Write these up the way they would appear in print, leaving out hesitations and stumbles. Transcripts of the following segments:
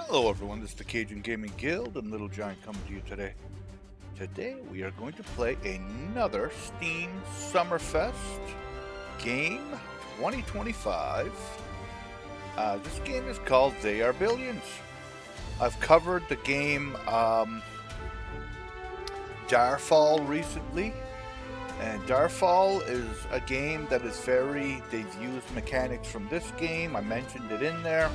Hello everyone, this is the Cajun Gaming Guild and Little Giant coming to you today. Today we are going to play another Steam Summerfest game 2025. This game is called They Are Billions. I've covered the game Darfall recently, and Darfall is a game that is they've used mechanics from this game. I mentioned it in there.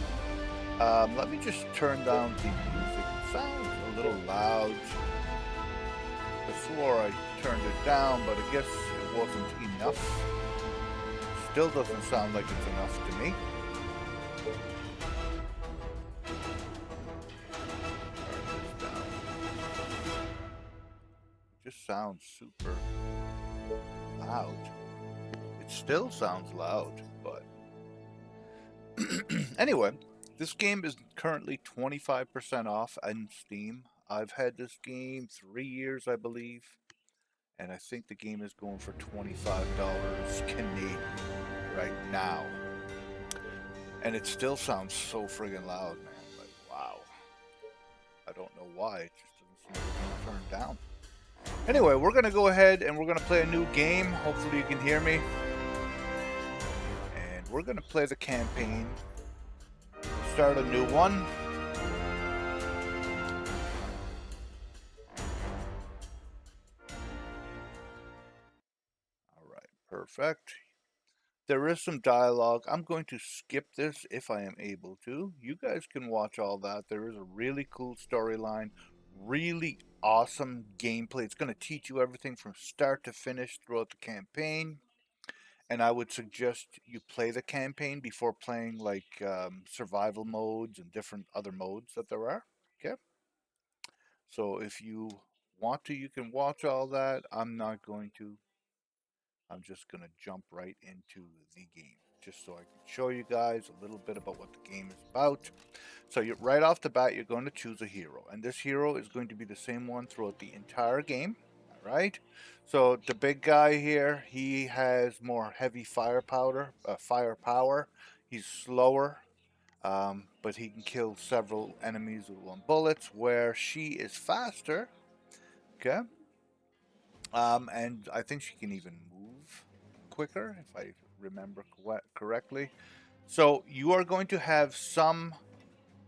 Let me just turn down the music. It sounds a little loud. I swore I turned it down, but I guess it wasn't enough. Still doesn't sound like it's enough to me. Turn this down. It just sounds super loud. It still sounds loud, but anyway, this game is currently 25% off on Steam. I've had this game 3 years, I believe, and I think the game is going for $25 Canadian right now. And it still sounds so friggin' loud, man. Like, wow. I don't know why. It just doesn't seem to be turned down. Anyway, we're going to go ahead and we're going to play a new game. Hopefully you can hear me. And we're going to play the campaign. Start a new one. Alright, perfect. There is some dialogue. I'm going to skip this if I am able to. You guys can watch all that. There is a really cool storyline, really awesome gameplay. It's going to teach you everything from start to finish throughout the campaign. And I would suggest you play the campaign before playing like survival modes and different other modes that there are. Okay. So if you want to, you can watch all that. I'm not going to. I'm just going to jump right into the game just so I can show you guys a little bit about what the game is about. So right off the bat, you're going to choose a hero, and this hero is going to be the same one throughout the entire game. All right. So the big guy here, he has more heavy firepower. He's slower, but he can kill several enemies with one bullet. Where she is faster. Okay. And I think she can even move quicker, if I remember correctly. So you are going to have some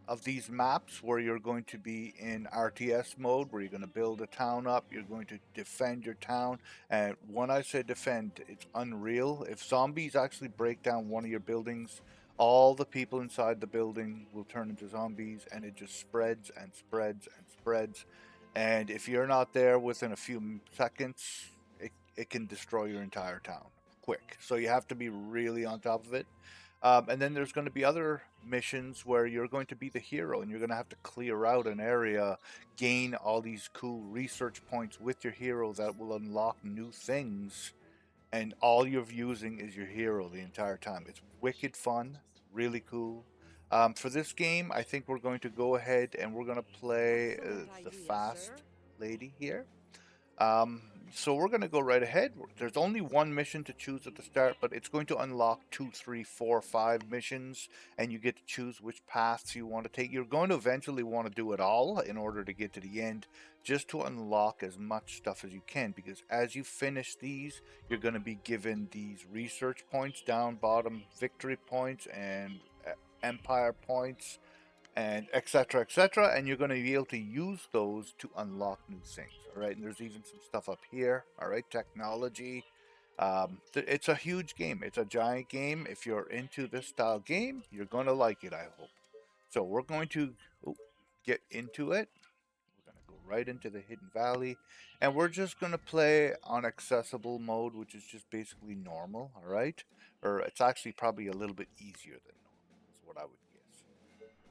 of these maps where you're going to be in RTS mode, where you're going to build a town up, you're going to defend your town. And when I say defend, it's unreal. If zombies actually break down one of your buildings, all the people inside the building will turn into zombies, and it just spreads and spreads and spreads. And if you're not there within a few seconds, it can destroy your entire town quick. So you have to be really on top of it. And then there's going to be other missions where you're going to be the hero and you're going to have to clear out an area, gain all these cool research points with your hero that will unlock new things. And all you're using is your hero the entire time. It's wicked fun, really cool. For this game, I think we're going to go ahead and we're going to play the fast lady here. Um, so we're going to go right ahead. There's only one mission to choose at the start, but it's going to unlock 2, 3, 4, 5 missions, and you get to choose which paths you want to take. You're going to eventually want to do it all in order to get to the end, just to unlock as much stuff as you can, because as you finish these, you're going to be given these research points down bottom, victory points, and empire points, and etc., and you're going to be able to use those to unlock new things. All right, and there's even some stuff up here. All right, technology. It's a huge game. It's a giant game. If you're into this style game, you're going to like it, I hope. So we're going to get into it. We're going to go right into the Hidden Valley, and we're just going to play on accessible mode, which is just basically normal. All right, or it's actually probably a little bit easier than normal, is what I would guess.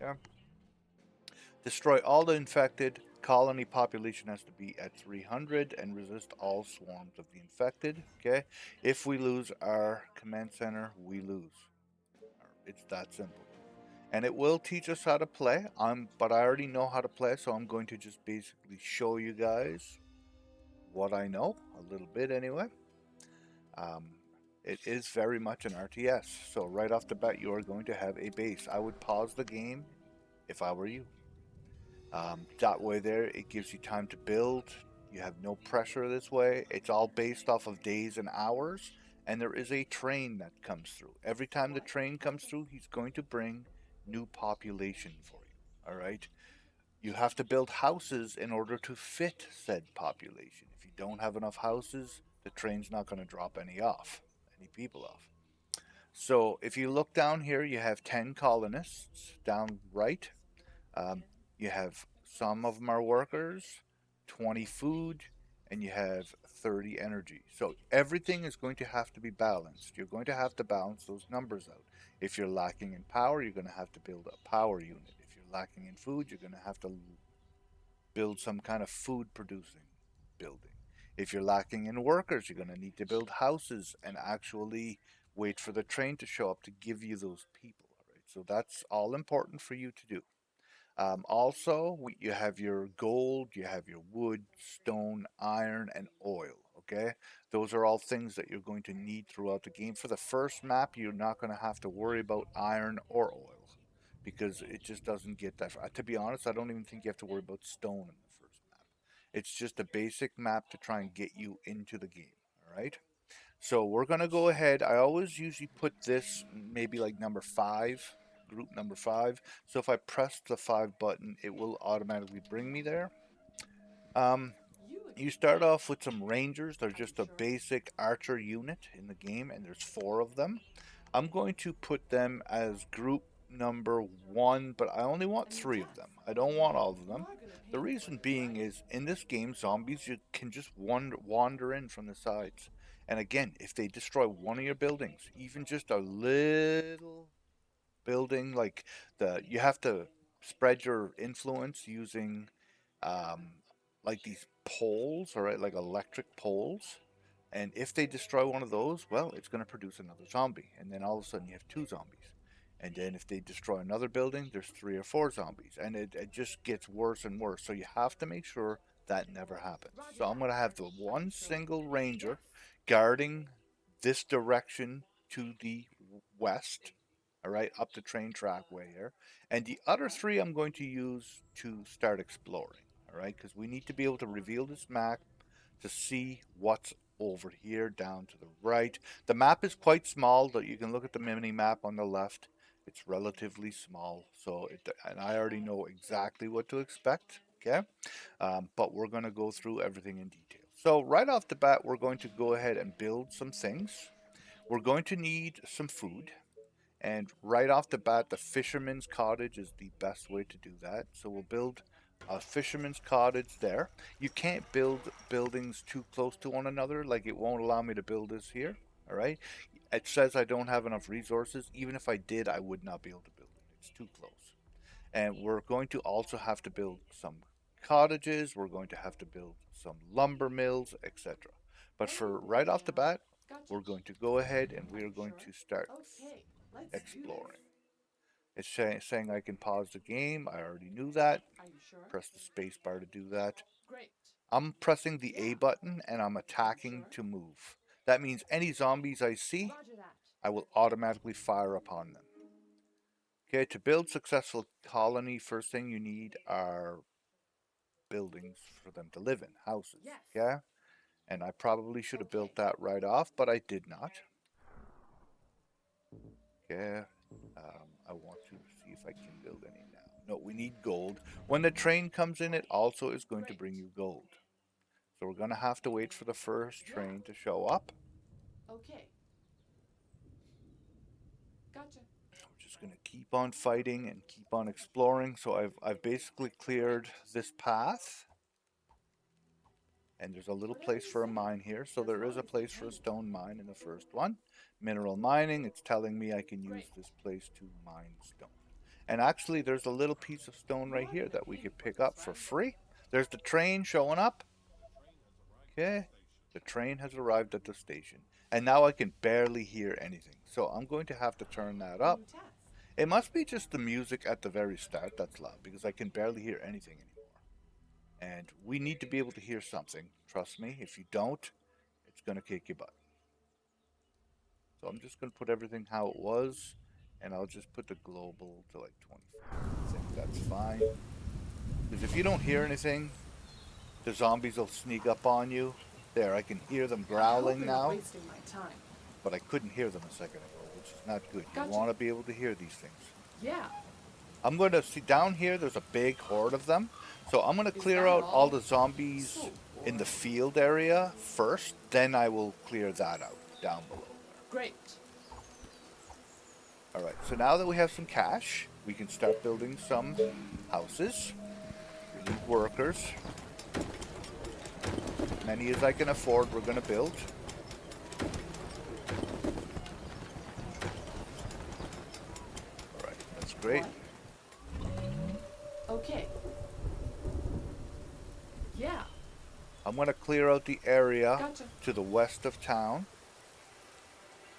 Yeah. Destroy all the infected. Colony population has to be at 300 and resist all swarms of the infected. Okay. If we lose our command center, we lose. It's that simple. And it will teach us how to play. But I already know how to play, so I'm going to just basically show you guys what I know, a little bit anyway. Um, it is very much an RTS, so right off the bat, you are going to have a base. I would pause the game if I were you. That way there, it gives you time to build. You have no pressure this way. It's all based off of days and hours. And there is a train that comes through. Every time the train comes through, he's going to bring new population for you. All right. You have to build houses in order to fit said population. If you don't have enough houses, the train's not going to drop any people off. So if you look down here, you have 10 colonists down right. Um, you have some of them are workers, 20 food, and you have 30 energy. So everything is going to have to be balanced. You're going to have to balance those numbers out. If you're lacking in power, you're going to have to build a power unit. If you're lacking in food, you're going to have to build some kind of food producing building. If you're lacking in workers, you're going to need to build houses and actually wait for the train to show up to give you those people. All right, so that's all important for you to do. Also, you have your gold, you have your wood, stone, iron, and oil. Okay, those are all things that you're going to need throughout the game. For the first map, you're not going to have to worry about iron or oil because it just doesn't get that far. To be honest, I don't even think you have to worry about stone in the first map. It's just a basic map to try and get you into the game. All right. So we're gonna go ahead. I always usually put this maybe like number five, group number five. So if I press the five button, it will automatically bring me there. Um, you start off with some rangers. They're just a basic archer unit in the game, and there's four of them. I'm going to put them as group number one, but I only want three of them. I don't want all of them. The reason being is in this game, zombies you can just wander in from the sides. And again, if they destroy one of your buildings, even just a little building, like you have to spread your influence using um, like these poles, all right, like electric poles. And if they destroy one of those, well, it's going to produce another zombie. And then all of a sudden you have two zombies. And then if they destroy another building, there's three or four zombies. And it just gets worse and worse. So you have to make sure that never happens. So I'm going to have the one single ranger guarding this direction to the west, all right, up the train trackway here. And the other three I'm going to use to start exploring, all right, because we need to be able to reveal this map to see what's over here down to the right. The map is quite small, but you can look at the mini map on the left. It's relatively small, and I already know exactly what to expect. Okay, but we're going to go through everything in detail. So right off the bat, we're going to go ahead and build some things. We're going to need some food. And right off the bat, the fisherman's cottage is the best way to do that. So we'll build a fisherman's cottage there. You can't build buildings too close to one another, like it won't allow me to build this here. All right. It says I don't have enough resources. Even if I did, I would not be able to build it. It's too close. And we're going to also have to build some cottages. We're going to have to build some lumber mills, etc. But for right off the bat, we're going to go ahead and we are going to start exploring. It's saying I can pause the game. I already knew that. Press the space bar to do that. I'm pressing the A button and I'm attacking to move. That means any zombies I see, I will automatically fire upon them. Okay, to build successful colony, first thing you need are buildings for them to live in, houses. Okay, and I probably should have built that right off, but I did not. Okay, I want to see if I can build any now. No, we need gold. When the train comes in, it also is going to bring you gold. So we're going to have to wait for the first train to show up. We're just going to keep on fighting and keep on exploring. So I've basically cleared this path. And there's a little place for a mine here. So there is a place for a stone mine in the first one. Mineral mining, it's telling me I can use this place to mine stone. And actually, there's a little piece of stone right here that we could pick up for free. There's the train showing up. Okay, the train has arrived at the station. And now I can barely hear anything. So I'm going to have to turn that up. It must be just the music at the very start that's loud because I can barely hear anything anymore. And we need to be able to hear something. Trust me, if you don't, it's going to kick your butt. So I'm just going to put everything how it was. And I'll just put the global to like 24. I think that's fine. Because if you don't hear anything, the zombies will sneak up on you. There, I can hear them I hope growling you're now, wasting my time. but I couldn't hear them a second ago, which is not good. You Gotcha. want to be able to hear these things. Yeah. I'm going to see down here, there's a big horde of them. So I'm going to Is clear that out all all? the zombies So in the boring. field area first, then I will clear that out down below. Great. Alright, so now that we have some cash, we can start building some houses. We need workers. Many as I can afford, we're going to build. Alright, that's great. What? Okay. Yeah. I'm going to clear out the area Gotcha. to the west of town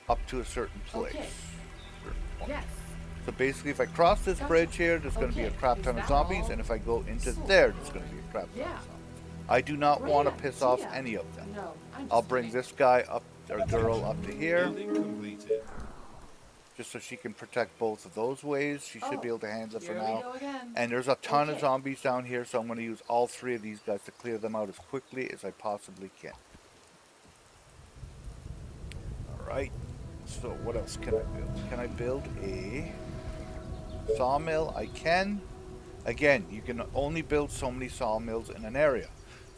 up to a certain place. Okay. Certain point. Yes. So basically, if I cross this Gotcha. bridge here, there's going to be a Okay, crap is ton of that zombies, all? and if I go into So there, there's going to be a crap ton Yeah. of zombies. I do not Great want to piss off idea. any of them. No, I'm I'll just bring kidding. this guy up, or girl up to here, Building completed. just so she can protect both of those ways. She should be able to handle it for Here now. we go again. And there's a ton of Okay. zombies down here, so I'm going to use all three of these guys to clear them out as quickly as I possibly can. Alright, so what else can I build? Can I build a sawmill? I can. Again, you can only build so many sawmills in an area.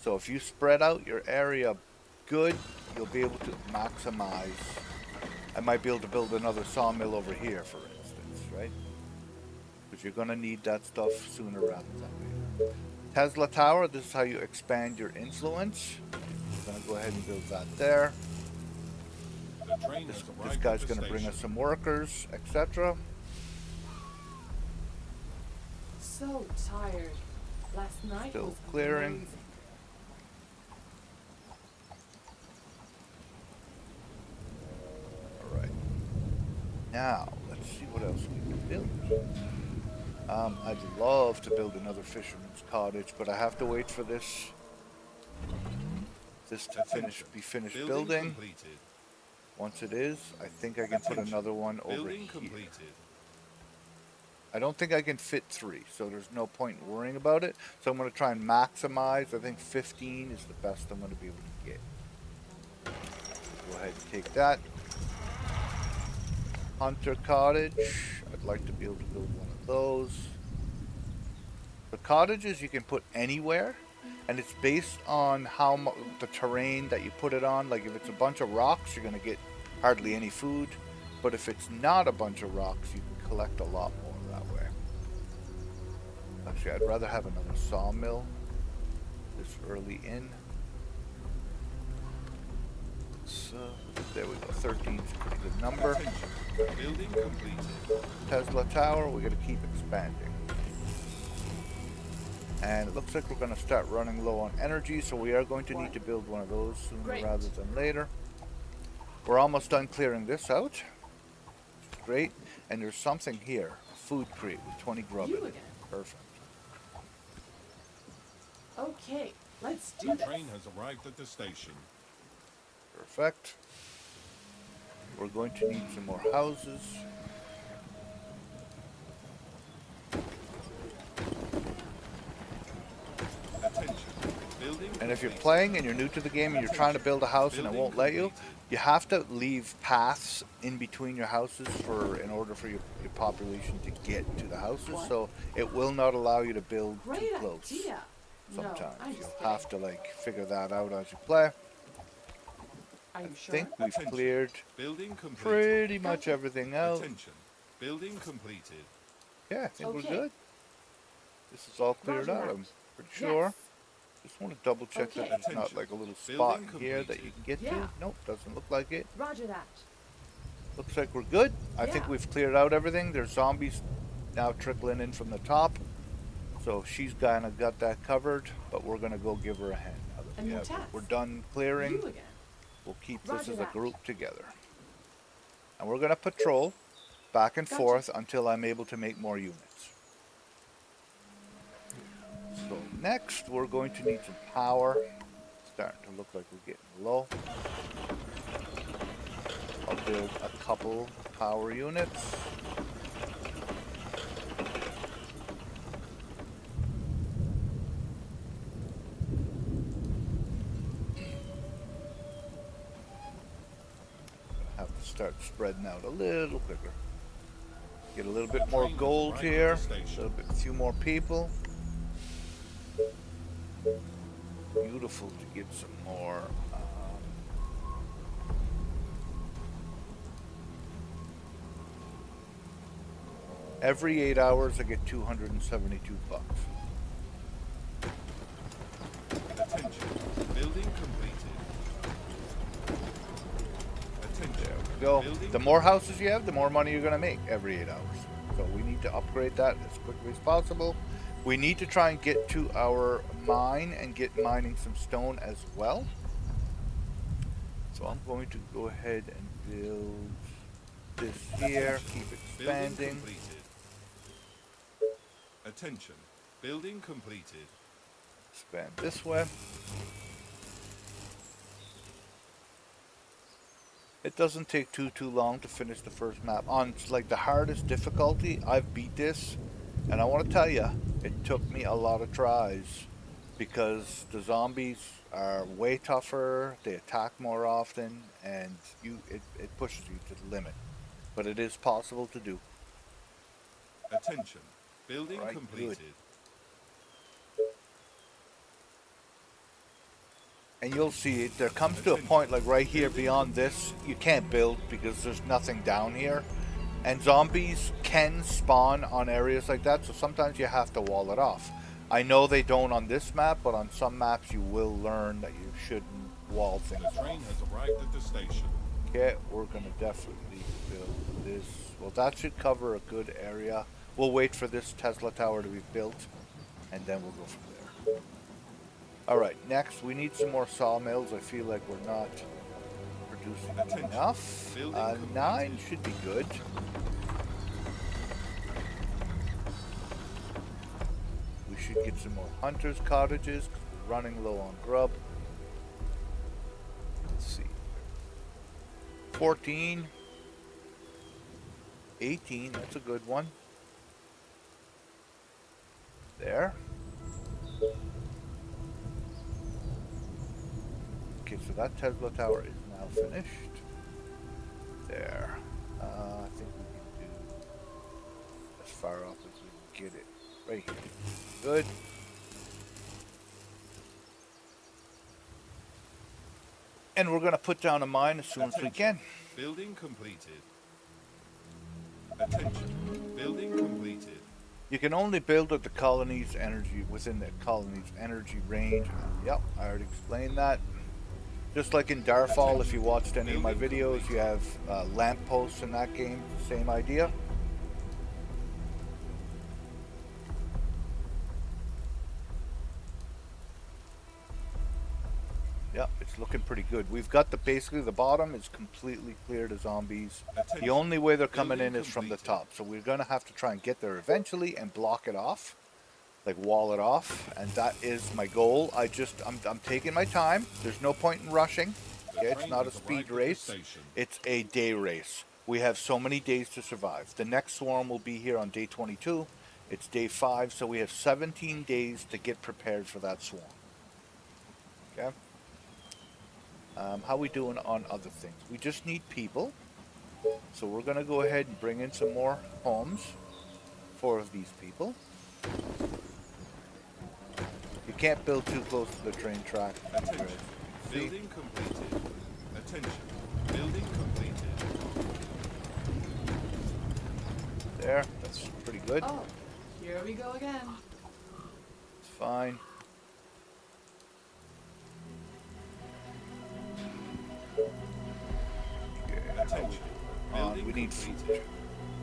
So if you spread out your area good, you'll be able to maximize. I might be able to build another sawmill over here, for instance, right? Because you're going to need that stuff sooner rather than later. Tesla Tower, this is how you expand your influence. I'm going to go ahead and build that there. The train has This arrived guy's at the going to bring us station. some workers, etc. So tired. Last night Still was clearing. amazing. Alright. Now, let's see what else we can build. I'd love to build another fisherman's cottage, but I have to wait for this to be finished building. Completed. Once it is, I think I can put another one over Building here. completed. I don't think I can fit 3, so there's no point in worrying about it. So I'm going to try and maximize. I think 15 is the best I'm going to be able to get. Go ahead and take that. Hunter Cottage. I'd like to be able to build one of those. The cottages you can put anywhere, and it's based on how the terrain that you put it on. Like if it's a bunch of rocks, you're going to get hardly any food. But if it's not a bunch of rocks, you can collect a lot more that way. Actually, I'd rather have another sawmill this early in. So, there we go. 13 is a pretty good number. Attention. Building completed. Tesla Tower, we're going to keep expanding. And it looks like we're going to start running low on energy, so we are going to need to build one of those sooner Great. rather than later. We're almost done clearing this out. Great. And there's something here. A food crate with 20 grub You in it. again. Perfect. Okay, let's do The this. train has arrived at the station. Perfect. We're going to need some more houses. Attention. Building And if you're completed. playing and you're new to the game and you're trying to build a house and it won't let you, you have to leave paths in between your houses in order for your population to get to the houses. What? So it will not allow you to build too Great close. idea. Sometimes No, I'm you'll just have kidding. to figure that out as you play. Are you I sure? think we've Attention. cleared Building completed. pretty much Gotcha. everything out. Attention. Building completed. Yeah, I think we're Okay. good. This is all cleared Roger out. that. I'm pretty sure. Yes. Just want to double check Okay. that there's not Attention. like a little spot Building here that you completed. can get Yeah. to. Nope, doesn't look like it. Roger that. Looks like we're good. I think Yeah. we've cleared out everything. There's zombies now trickling in from the top. So she's kind of got that covered, but we're going to go give her a hand. Now that And we more have- tasks. we're done clearing. You again. We'll keep this Roger as a that. group together. And we're going to patrol back and Gotcha. forth until I'm able to make more units. So next, we're going to need some power. Starting to look like we're getting low. I'll build a couple power units. start spreading out a little quicker. Get a little bit more Train has gold arrived at here. the station. A few more people. Beautiful to get some more. Every 8 hours, I get 272 bucks. Attention. Building completed. Attention. There we go. Building The more houses you have, the more money you're going to make every 8 hours. So we need to upgrade that as quickly as possible. We need to try and get to our mine and get mining some stone as well. So I'm going to go ahead and build this here, keep Building expanding. completed. Attention. Building completed. Expand this way. It doesn't take too long to finish the first map. On like the hardest difficulty, I've beat this, and I want to tell you, it took me a lot of tries because the zombies are way tougher. They attack more often, and it pushes you to the limit. But it is possible to do. Attention. Building Right, completed. And you'll see there comes to a point like right here beyond this, you can't build because there's nothing down here. And zombies can spawn on areas like that, so sometimes you have to wall it off. I know they don't on this map, but on some maps you will learn that you shouldn't wall things The train off. has arrived at the station. Okay, we're gonna definitely build this. Well, that should cover a good area. We'll wait for this Tesla tower to be built, and then we'll go from there. Alright, next we need some more sawmills. I feel like we're not producing Attention. enough. Building 9 completed. should be good. We should get some more hunters' cottages, 'cause we're running low on grub. Let's see. 14. 18, that's a good one. There. Okay, so that Tesla tower is now finished. There. I think we can do as far up as we can get it. Right here. Good. And we're going to put down a mine as soon as we can. Building completed. Attention. Building completed. You can only build at the colony's energy, within the colony's energy range. Yep, I already explained that. Just like in Darfall, if you watched any of my videos, you have lampposts in that game. Same idea. Yep, it's looking pretty good. We've got basically the bottom is completely cleared of zombies. The only way they're coming in is from the top. So we're going to have to try and get there eventually and block it off. Like wall it off. And that is my goal. I'm taking my time. There's no point in rushing. Okay, it's not a speed race. It's a day race. We have so many days to survive. The next swarm will be here on day 22. It's day 5. So we have 17 days to get prepared for that swarm. Okay. How we doing on other things? We just need people. So we're going to go ahead and bring in some more homes. 4 of these people. You can't build too close to the train track. Attention. Building completed. Attention. Building completed. There, that's pretty good. Oh, here we go again. It's fine. Attention. Building We need food. completed.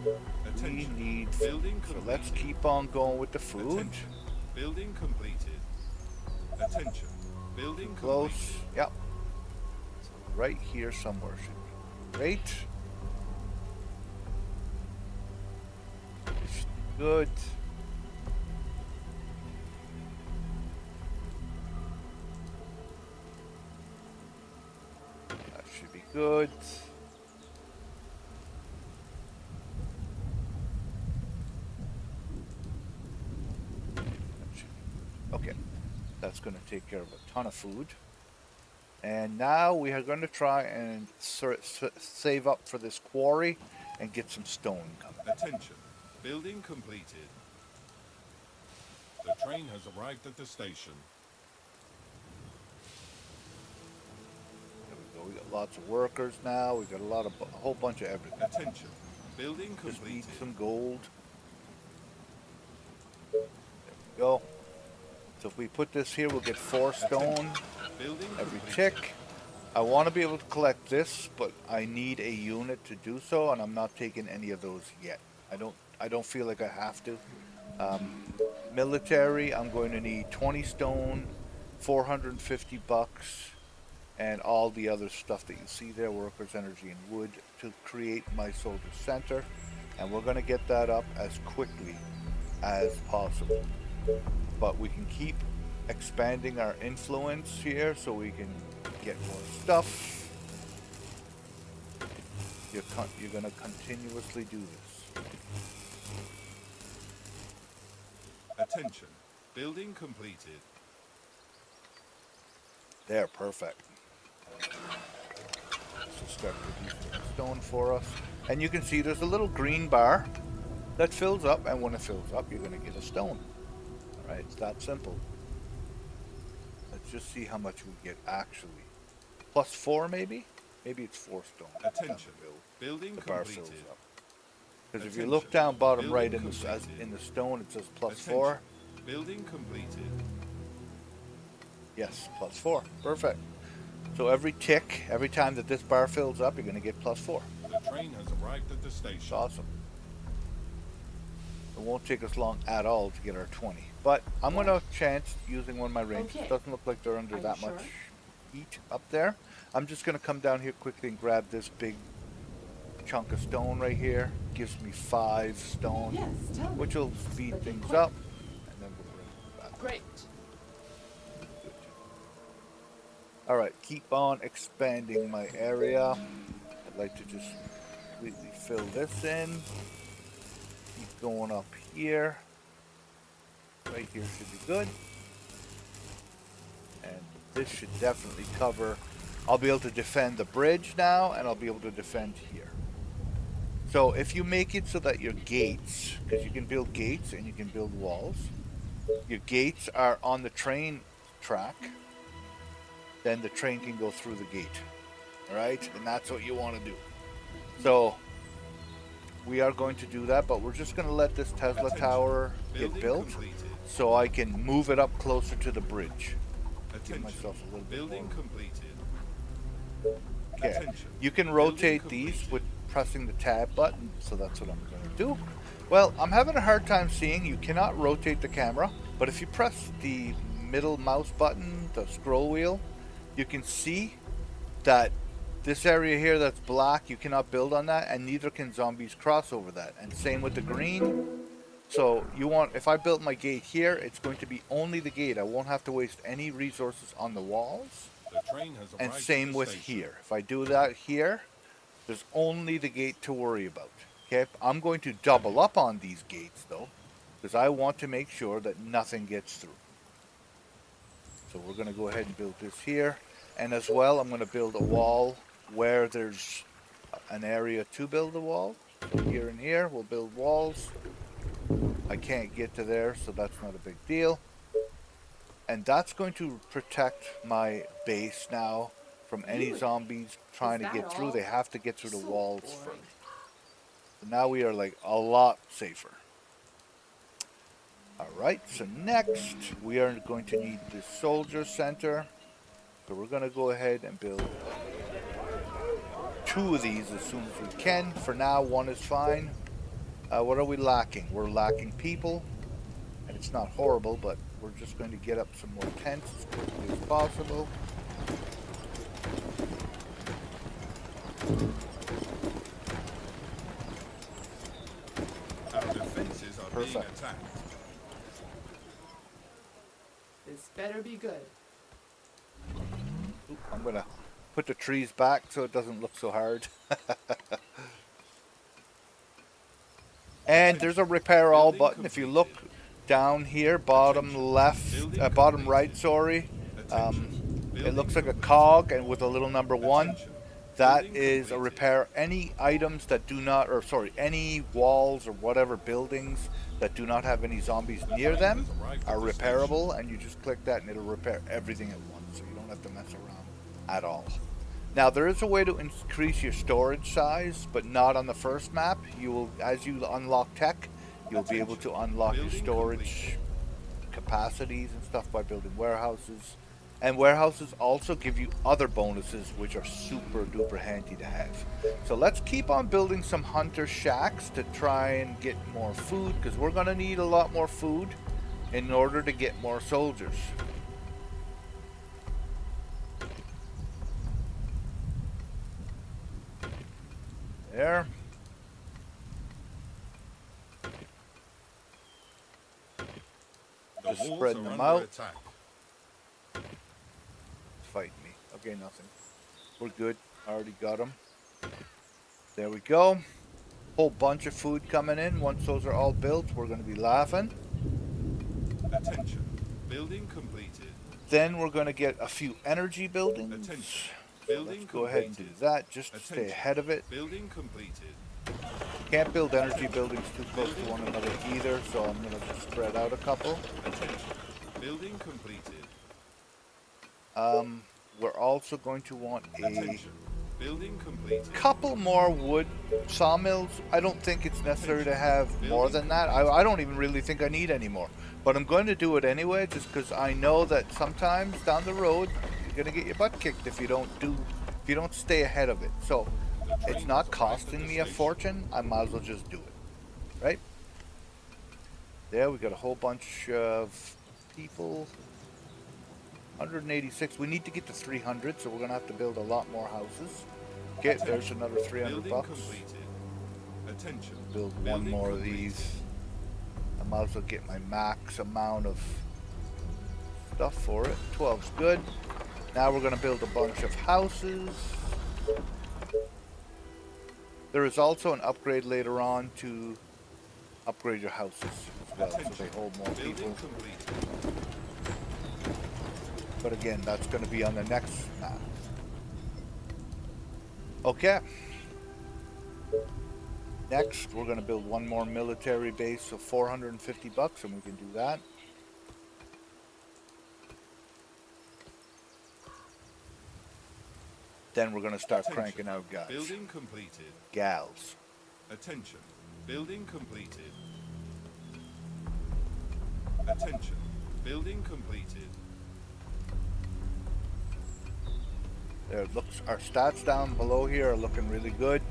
We Attention. need food. Building So completed. let's keep on going with the food. Attention. Building completed. Attention. Building Close. completed. Yep. So right here somewhere should be great. This should be good. That should be good. That should be good. Okay. That's going to take care of a ton of food. And now we are going to try and save up for this quarry and get some stone coming. Attention. Building completed. The train has arrived at the station. There we go. We got lots of workers now. We got a whole bunch of everything. Attention. Building Just need completed. some gold. There we go. So if we put this here, we'll get 4 stone Building every completed. tick. I want to be able to collect this, but I need a unit to do so, and I'm not taking any of those yet. I don't feel like I have to. Military, I'm going to need 20 stone, 450 bucks, and all the other stuff that you see there, workers, energy, and wood, to create my soldier center. And we're going to get that up as quickly as possible. But we can keep expanding our influence here so we can get more stuff. You're going to continuously do this. Attention. Building completed. There, perfect. So start producing stone for us. And you can see there's a little green bar that fills up, and when it fills up, you're going to get a stone. Alright, it's that simple. Let's just see how much we get actually. Plus 4 maybe? Maybe it's 4 stone. Attention. Building The bar completed. fills up. Because if you look down bottom right in the stone, it says plus Attention. 4. Building completed. Yes, plus 4. Perfect. So every tick, every time that this bar fills up, you're going to get plus 4. The train has arrived at the It's station. awesome. It won't take us long at all to get our 20. But I'm going to chance using one of my ranges. Okay. Doesn't look like they're under Are you that sure? much heat up there. I'm just going to come down here quickly and grab this big chunk of stone right here. Gives me 5 stone, Yes, tell me. which will speed But be things quick. up. And then we'll bring it back. Great. Alright, keep on expanding my area. I'd like to just completely fill this in. Keep going up here. Right here should be good. And this should definitely cover. I'll be able to defend the bridge now, and I'll be able to defend here. So if you make it so that your gates, because you can build gates and you can build walls, your gates are on the train track, then the train can go through the gate. Alright? And that's what you want to do. So we are going to do that, but we're just going to let this Tesla Attention. tower get Building built completed. so I can move it up closer to the bridge. Give Attention. myself a little bit Building more. completed. Okay. Attention. You can Building rotate these completed. with pressing the tab button, so that's what I'm going to do. Well, I'm having a hard time seeing. You cannot rotate the camera, but if you press the middle mouse button, the scroll wheel, you can see that this area here that's black, you cannot build on that, and neither can zombies cross over that. And same with the green. So you want, if I built my gate here, it's going to be only the gate. I won't have to waste any resources on the walls. The train has arrived And at same the with station. here. If I do that here, there's only the gate to worry about. Okay, I'm going to double up on these gates though, because I want to make sure that nothing gets through. So we're going to go ahead and build this here. And as well, I'm going to build a wall where there's an area to build a wall. So here and here, we'll build walls. I can't get to there, so that's not a big deal. And that's going to protect my base now from any Really? zombies trying to that get through. all? They have to get through the So walls boring. first. So now we are like a lot safer. Alright, so next we are going to need the soldier center. So we're going to go ahead and build 2 of these as soon as we can. For now, 1 is fine. What are we lacking? We're lacking people. And it's not horrible, but we're just going to get up some more tents as quickly as possible. Our defenses are being Perfect. attacked. This better be good. Oop, I'm going to put the trees back so it doesn't look so hard. And there's a repair all button. If you look down here, bottom left, bottom right, sorry. Attention. It looks like a cog, and with a little number 1, Attention. that Building is a completed. repair. Any items that do not, or sorry, any walls or whatever buildings that do not have any zombies near Train them has arrived at are the repairable, and you just click that and it'll repair everything at once, so you don't have to mess around at all. Now there is a way to increase your storage size, but not on the first map. You will, as you unlock tech, you'll be able to unlock your Building storage capacities and stuff by building warehouses. And warehouses also give you other bonuses, which are super duper handy to have. So let's keep on building some hunter shacks to try and get more food, because we're going to need a lot more food in order to get more soldiers. There. The Just walls spreading are them under out. attack. Fight me. Okay, nothing. We're good. Already got them. There we go. Whole bunch of food coming in. Once those are all built, we're going to be laughing. Attention. Building completed. Then we're going to get a few energy buildings. Attention. So Building let's go ahead and do completed. that just to stay Attention. ahead of it. Building completed. Can't build energy buildings too close to one another either, so I'm going to just spread out a couple. Attention. Building completed. We're also going to want a Attention. Building completed. couple more wood sawmills. I don't think it's necessary to have more than that. I don't even really think I need any more. But I'm going to do it anyway, just because I know that sometimes down the road you're going to get your butt kicked if you don't stay ahead of it. So it's not costing me a fortune. I might as well just do it, right? There, we got a whole bunch of people. 186. We need to get to 300, so we're gonna have to build a lot more houses. Okay, there's another 300 Building bucks. completed. Attention. Build one Building more of completed. these. I might as well get my max amount of stuff for it. 12's good. Now we're gonna build a bunch of houses. There is also an upgrade later on to upgrade your houses as well, so they hold more people. Building completed. But again, that's going to be on the next map. Okay. Next, we're going to build one more military base of 450 bucks, and we can do that. Then we're going to start Attention. cranking out guys. Building completed. Gals. Attention. Building completed. Attention. Building completed. There, it looks, our stats down below here are looking really good.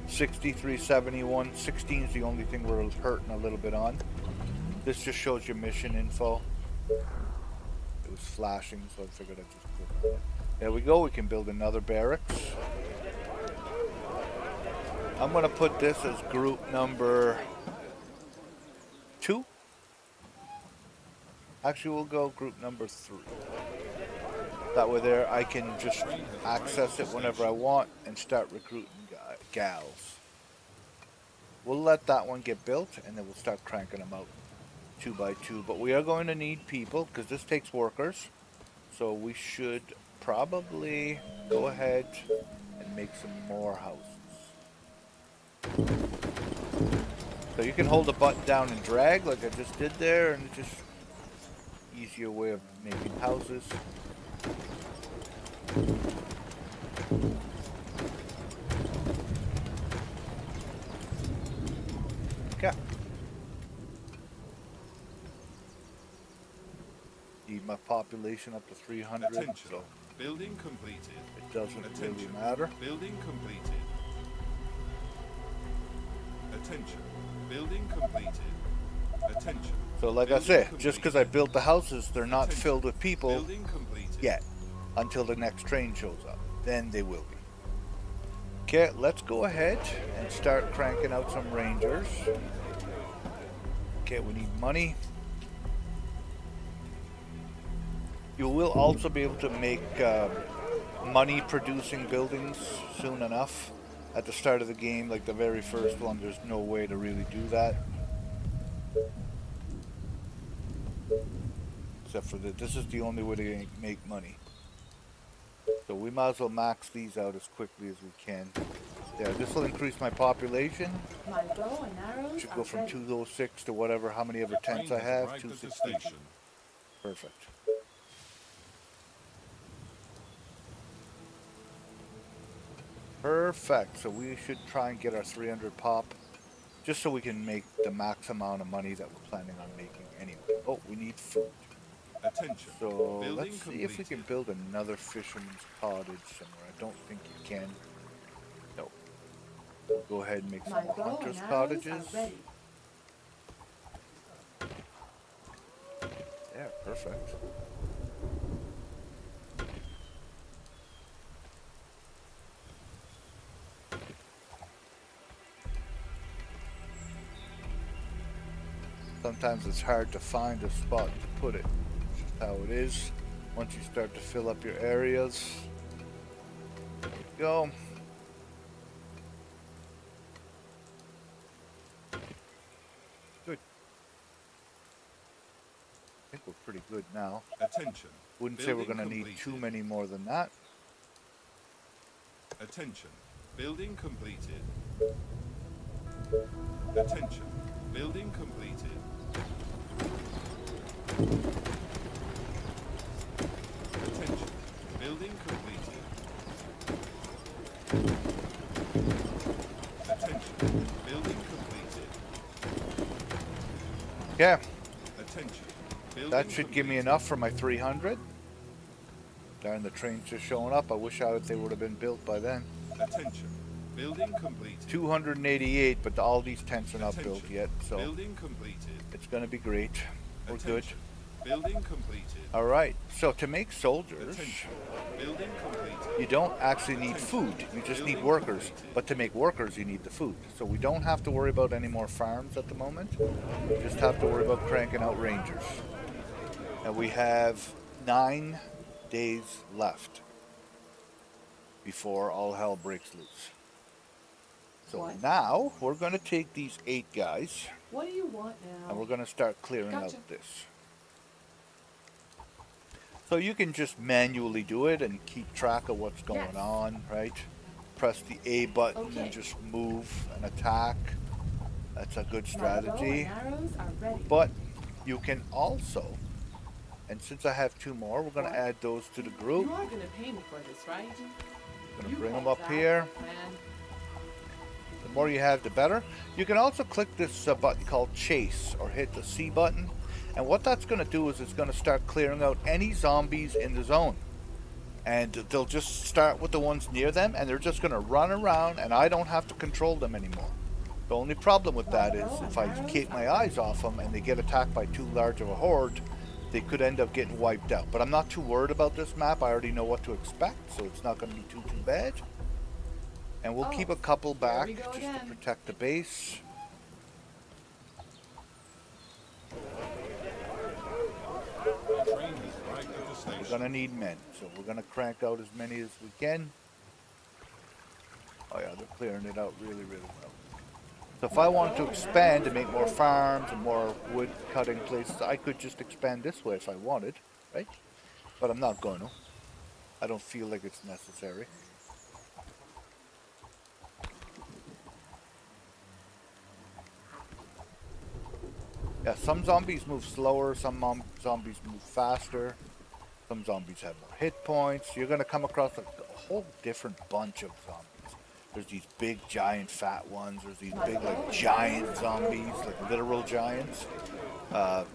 63, 71, 16 is the only thing we're hurting a little bit on. This just shows your mission info. It was flashing, so I figured I'd just click on it. There we go, we can build another barracks. I'm gonna put this as group number 2. Actually, we'll go group number 3. That way there, I can just access it whenever I want and start recruiting gals. We'll let that one get built, and then we'll start cranking them out 2 by 2. But we are going to need people, because this takes workers. So we should probably go ahead and make some more houses. So you can hold the button down and drag like I just did there, and it's just easier way of making houses. Okay. Need my population up to 300, Attention. so Building completed. it doesn't really Attention. matter. Building completed. Attention. Building completed. Attention. So like I Building say, just because I completed. built the houses, they're not Attention. filled with people Building completed. yet, until the next train shows up. Then they will be. Okay, let's go ahead and start cranking out some rangers. Okay, we need money. You will also be able to make money producing buildings soon enough. At the start of the game, like the very first one, there's no way to really do that. Except for that, this is the only way to make money. So we might as well max these out as quickly as we can. Yeah, this will increase my population. My bow and arrows Should are go from ready. 206 to whatever, how many ever Train tents I has have. arrived at the 260. station. Perfect. Perfect. So we should try and get our 300 pop, just so we can make the max amount of money that we're planning on making anyway. Oh, we need food. Attention. So Building let's see if we can completed. build another fisherman's cottage somewhere. I don't think you can. No. We'll go ahead and make some My more bow hunters' and arrows cottages. are ready. Yeah, perfect. Sometimes it's hard to find a spot to put it. It's just how it is. Once you start to fill up your areas. There we go. Good. I think we're pretty good now. Attention. Wouldn't say we're Building going to need too completed. many more than that. Attention. Building completed. Attention. Building completed. Attention. Building completed. Attention. Building completed. Yeah, Attention. Building that should give me completed. enough for my 300. Darn, the train's just showing up. I wish they would have been built by then. Attention. Building completed. 288, but all these tents are not built Attention. yet, so Building completed. it's going to be great. We're good. Attention. Building completed. All right, so to make soldiers, Attention. Building completed. you don't actually need food. You just need workers. But to make workers, you need the food. So we don't have to worry about any more farms at the moment. We just have to worry about cranking out rangers. And we have 9 days left before all hell breaks loose. So What? now we're going to take these 8 guys What do you want now? and we're going to start clearing Gotcha. out this. So you can just manually do it and keep track of what's going Yes. on, right? Press the A button Okay. and just move and attack. That's a good My strategy. bow and arrows are ready. But you can also, and since I have 2 more, we're going to What? add those to the group. You are gonna pay me for this, right? I'm going You to bring them call up that here. a plan? The more you have, the better. You can also click this button called Chase or hit the C button. And what that's going to do is it's going to start clearing out any zombies in the zone. And they'll just start with the ones near them and they're just going to run around and I don't have to control them anymore. The only problem with that is if I keep my eyes off them and they get attacked by too large of a horde, they could end up getting wiped out. But I'm not too worried about this map. I already know what to expect, so it's not going to be too bad. And we'll keep a couple back we go just to again. protect the base. Train has arrived at the We're station. gonna need men, so we're gonna crank out as many as we can. Oh yeah, they're clearing it out really well. So if I wanted to expand and make more farms and more wood cutting places, I could just expand this way if I wanted, right? But I'm not going to. I don't feel like it's necessary. Yeah, some zombies move slower, some zombies move faster. Some zombies have more hit points. You're going to come across a whole different bunch of zombies. There's these big, giant, fat ones. There's these big, like, giant zombies, like literal giants.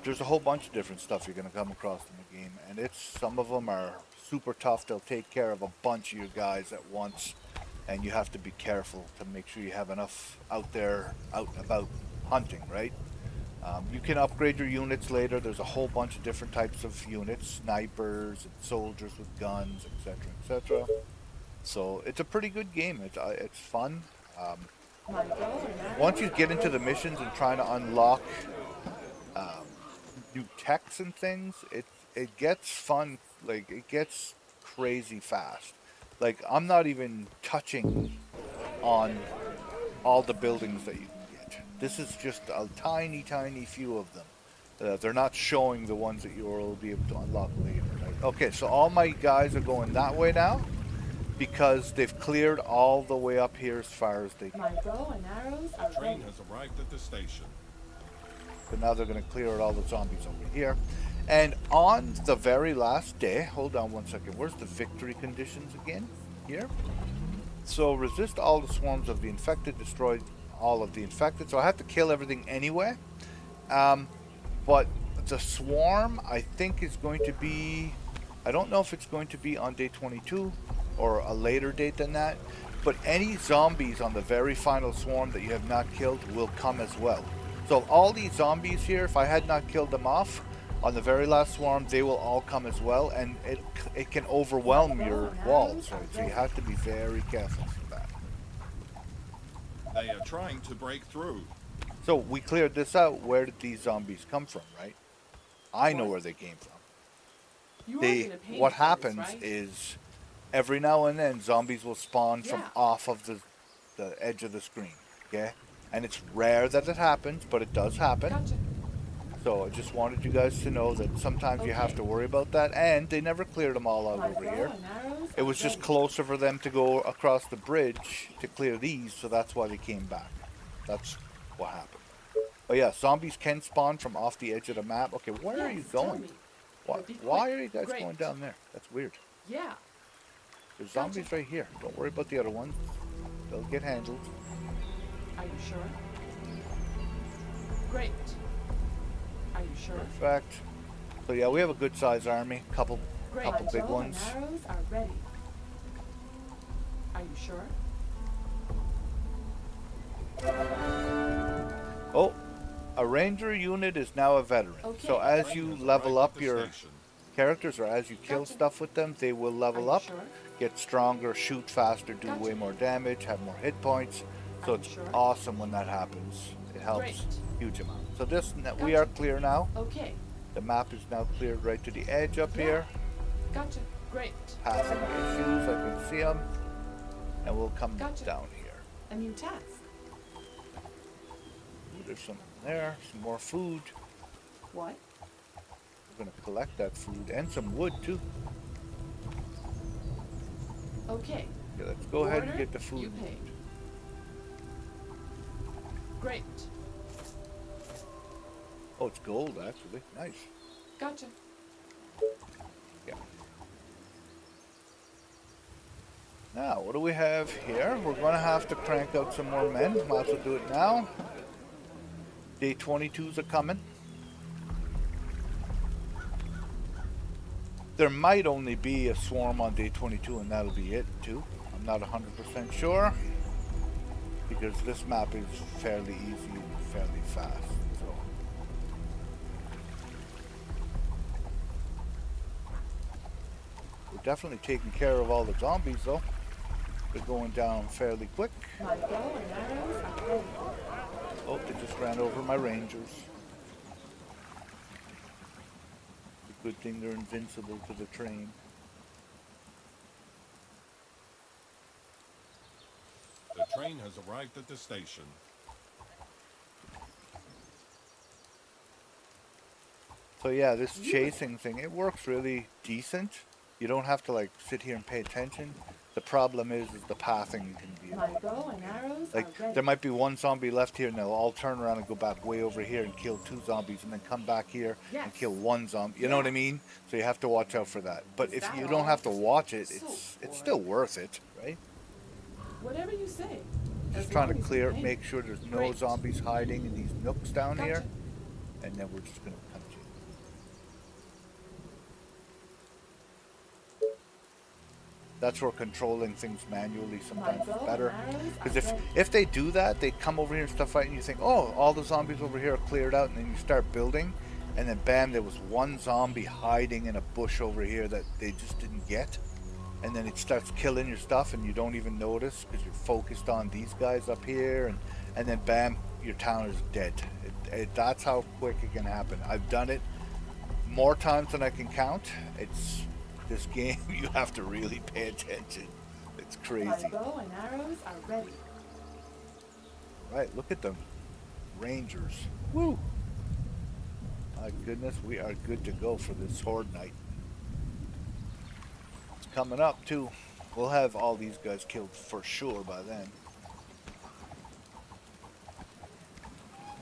There's a whole bunch of different stuff you're going to come across in the game. And some of them are super tough. They'll take care of a bunch of you guys at once. And you have to be careful to make sure you have enough out there, out and about hunting, right? You can upgrade your units later. There's a whole bunch of different types of units, snipers and soldiers with guns, etc., etc. So it's a pretty good game. It's fun. My bow and arrows Once you get are into the ready. missions and trying to unlock new techs and things, it gets fun. Like it gets crazy fast. Like I'm not even touching on all the buildings that you can get. This is just a tiny few of them. They're not showing the ones that you will be able to unlock later. Right? Okay, so all my guys are going that way now. because they've cleared all the way up here as far as they can. My bow and arrows are The train ready. has arrived at the station. So now they're going to clear out all the zombies over here. And on the very last day, hold on one second, where's the victory conditions again? Here. So resist all the swarms of the infected, destroy all of the infected. So I have to kill everything anyway. But the swarm, I think, is going to be... I don't know if it's going to be on day 22 or a later date than that. But any zombies on the very final swarm that you have not killed will come as well. So all these zombies here, if I had not killed them off, on the very last swarm, they will all come as well. And it can overwhelm your walls, right? So you have to be very careful for that. They are trying to break through. So we cleared this out. Where did these zombies come from, right? I know where they came from. You are They, gonna pay me what for this, happens right? is every now and then zombies will spawn from Yeah. off of the edge of the screen, okay? And it's rare that it happens, but it does happen. Gotcha. So I just wanted you guys to know that sometimes you have Okay. to worry about that. And they never cleared them all out My over bow here. and arrows It are was just ready. closer for them to go across the bridge to clear these, so that's why they came back. That's what happened. But yeah, zombies can spawn from off the edge of the map. Okay, where are you Yes, tell going? me. Why, But be why quick. are you guys Great. going down there? That's weird. Yeah. There's Gotcha. zombies right here. Don't worry about the other ones. They'll get handled. Are you sure? Great. Are you sure? Perfect. So yeah, we have a good sized army. Couple Great. couple My big bow ones. and arrows are ready. Are you sure? Oh, a ranger unit is now a veteran. So Okay. as Train you has level arrived up at the your station. characters, or as you kill Gotcha. stuff with them, they will level Are you up, sure? get stronger, shoot faster, do Gotcha. way more damage, have more hit points. So Are you it's sure? awesome when that happens. It helps Great. huge amount. So this we Gotcha. are clear now. Okay. The map is now cleared right to the edge up Yeah. here. Gotcha. Great. Passing issues, I can see them, and we'll come Gotcha. down here. A new task. Ooh, there's some there, some more food. What? We're gonna collect that food and some wood too. Okay. Okay, let's go ahead and Order, get the food. you pay. Great. Oh, it's gold actually. Nice. Gotcha. Yeah. Now, what do we have here? We're gonna have to crank out some more men. Might as well do it now. Day 22s are coming. There might only be a swarm on day 22 and that'll be it too. I'm not 100% sure. Because this map is fairly easy and fairly fast. So. We're definitely taking care of all the zombies though. They're going down fairly quick. My bow and arrows are ready. Oh, they just ran over my rangers. It's a good thing they're invincible to the train. The train has arrived at the station. So yeah, this chasing thing, it works really decent. You don't have to like sit here and pay attention. The problem is the pathing can be. My bow and arrows Like, are ready. there might be one zombie left here and they'll all turn around and go back way over here and kill two zombies and then come back here and Yes. kill one zombie. You know what I mean? So you have to watch out for that. But Is if that you all? don't have to watch it, So it's boring. still worth it, right? Whatever you say. Just As trying long to as you clear, pay. make sure there's no Great. zombies hiding in these nooks down here. Gotcha. And then we're just gonna punch it. That's where controlling things manually sometimes bow is and better. arrows Because are ready. if they do that, they come over here and stuff like, and you think, oh, all the zombies over here are cleared out, and then you start building, and then bam, there was one zombie hiding in a bush over here that they just didn't get, and then it starts killing your stuff, and you don't even notice because you're focused on these guys up here, and then bam, your town is dead. That's how quick it can happen. I've done it more times than I can count. It's this game, you have to really pay attention. It's My crazy. bow and arrows are ready. Right, look at them. Rangers. Woo! My goodness, we are good to go for this Horde night. It's coming up too. We'll have all these guys killed for sure by then.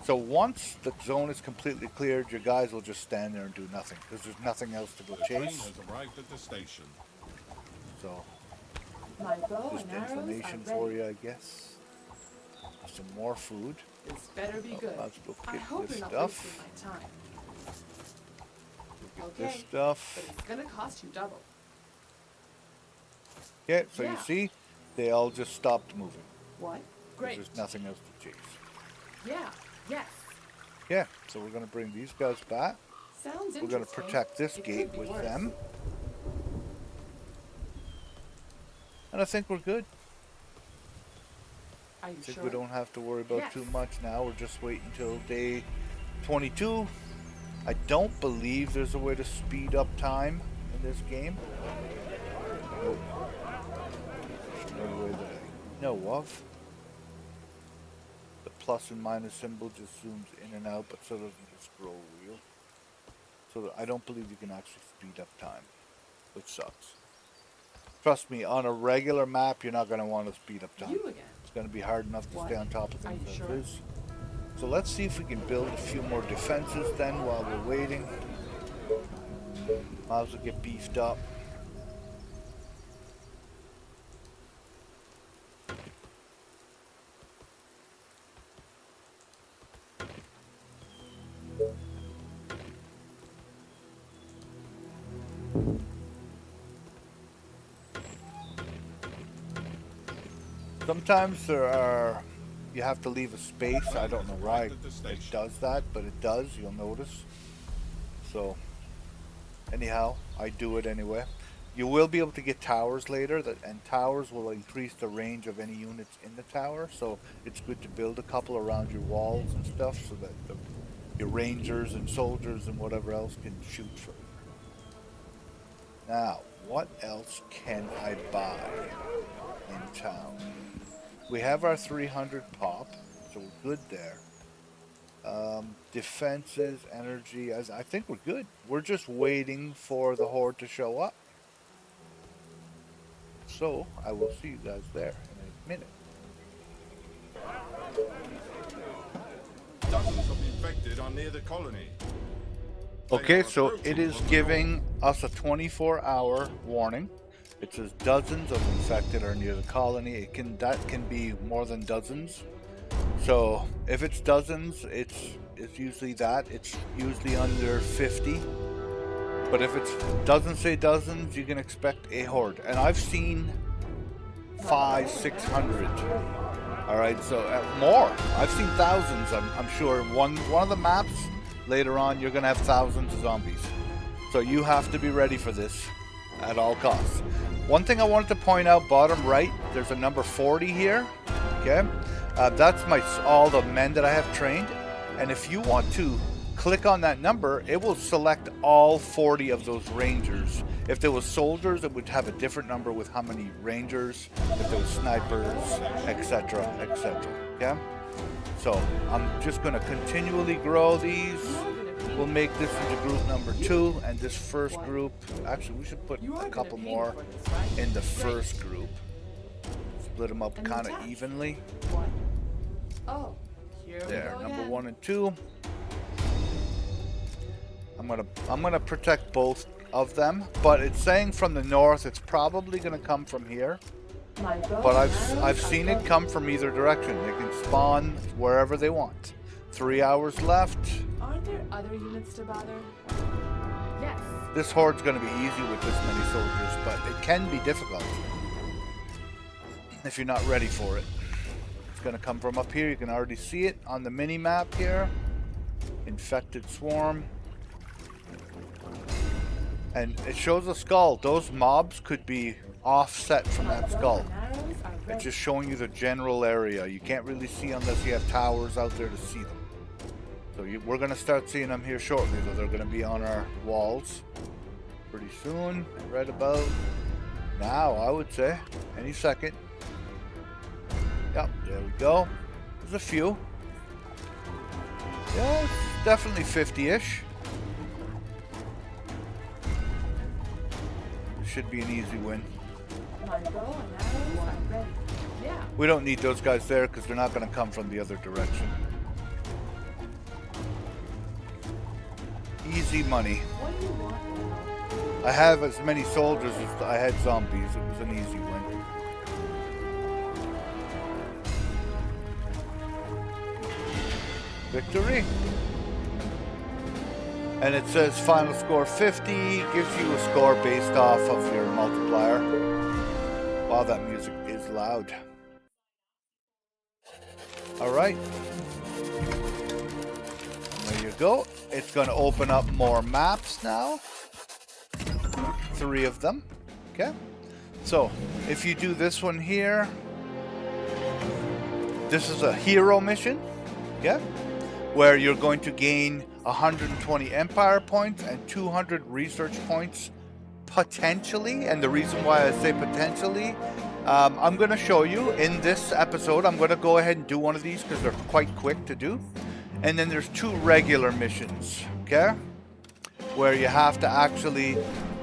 So once the zone is completely cleared, your guys will just stand there and do nothing because there's nothing else to go The train chase. has arrived at the station. So My bow just and arrows information are for ready. you, I guess. Some more food. This better be good. Let's go I get hope this you're not stuff. wasting my time. Get Okay, this stuff. but it's gonna cost you double. Okay, so you Yeah. see, they all just stopped moving. What? 'Cause Great. There's nothing else to chase. Yeah. Yes. Yeah, so we're gonna bring these guys back. Sounds We're gonna interesting. protect this It gate could be with worse. them. And I think we're good. Are you I think sure? we don't have to worry about Yes. too much now. We're just waiting until day 22. I don't believe there's a way to speed up time in this game. Nope. There's no way that I know of. The plus and minus symbol just zooms in and out, but so doesn't the scroll wheel. So I don't believe you can actually speed up time, which sucks. Trust me, on a regular map, you're not going to want to speed up time. You again. It's going to be hard enough to What? stay on top of Are things you as sure? is. So let's see if we can build a few more defenses then while we're waiting. Might as well get beefed up. Sometimes you have to leave a space. I don't know why it does that, but it does, you'll notice. So, anyhow, I do it anyway. You will be able to get towers later, and towers will increase the range of any units in the tower, so it's good to build a couple around your walls and stuff so that your rangers and soldiers and whatever else can shoot for you. Now, what else can I buy in town? We have our 300 pop, so we're good there. Defenses, energy, I think we're good. We're just waiting for the horde to show up. So, I will see you guys there in a minute. Dozens of the infected are near the colony. They Okay, are so approaching it is from the giving us a 24-hour warning. It says dozens of infected are near the colony. That can be more than dozens. So if it's dozens, it's usually that. It's usually under 50. But if it doesn't say dozens, you can expect a horde. And I've seen 500-600. All right, so more. I've seen thousands. I'm sure. One of the maps later on, you're gonna have thousands of zombies. So you have to be ready for this at all costs. One thing I wanted to point out, bottom right, there's a number 40 here. Okay, that's all the men that I have trained. And if you want to click on that number, it will select all 40 of those rangers. If there was soldiers, it would have a different number with how many rangers. If there was snipers, etc., etc. Okay. So I'm just going to continually grow these. We'll make this into group number 2, and this first group, actually we should put You are a couple gonna pay more me for this, right? in the Great. first group. Split them up And kind of attach. evenly. What? Oh, here we There, go number again. 1 and 2. I'm gonna protect both of them, but it's saying from the north. It's probably gonna come from here. My bow But and I've arrows seen are it ready. come from either direction. They can spawn wherever they want. 3 hours left. Aren't there other units to bother? Yes. This horde's going to be easy with this many soldiers, but it can be difficult if you're not ready for it. It's going to come from up here. You can already see it on the mini map here. Infected swarm. And it shows a skull. Those mobs could be offset from My that bow skull. and arrows are It's ready. just showing you the general area. You can't really see unless you have towers out there to see them. So we're going to start seeing them here shortly, though. They're going to be on our walls pretty soon. Right about now, I would say. Any second. Yep, there we go. There's a few. Yeah, it's definitely 50-ish. This should be an easy win. My bow and arrows are ready. Yeah. We don't need those guys there because they're not going to come from the other direction. Easy money. What do you want now? I have as many soldiers as I had zombies. It was an easy win. Victory. And it says final score 50, gives you a score based off of your multiplier. Wow, that music is loud. Alright. There you go. It's going to open up more maps now. 3 of them. Okay. So, if you do this one here, this is a hero mission. Yeah. Where you're going to gain 120 empire points and 200 research points potentially. And the reason why I say potentially, I'm going to show you in this episode. I'm going to go ahead and do one of these because they're quite quick to do. And then there's 2 regular missions, okay, where you have to actually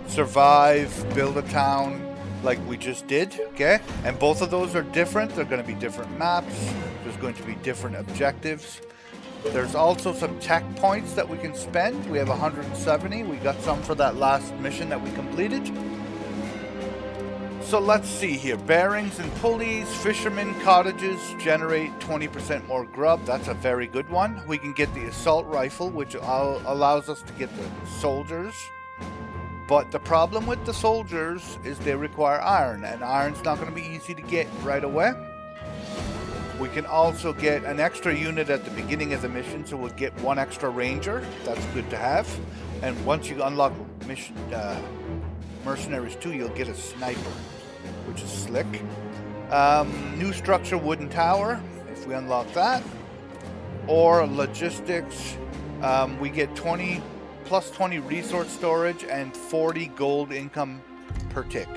survive, build a town like we just did, okay. And both of those are different. They're going to be different maps. There's going to be different objectives. There's also some tech points that we can spend. We have 170. We got some for that last mission that we completed. So let's see here. Bearings and pulleys, fishermen cottages generate 20% more grub. That's a very good one. We can get the assault rifle, which allows us to get the soldiers. But the problem with the soldiers is they require iron, and iron's not going to be easy to get right away. We can also get an extra unit at the beginning of the mission, so we'll get 1 extra ranger. That's good to have. And once you unlock mission mercenaries 2, you'll get a sniper, which is slick. New structure, wooden tower, if we unlock that. Or logistics, we get 20 plus 20 resource storage and 40 gold income per tick,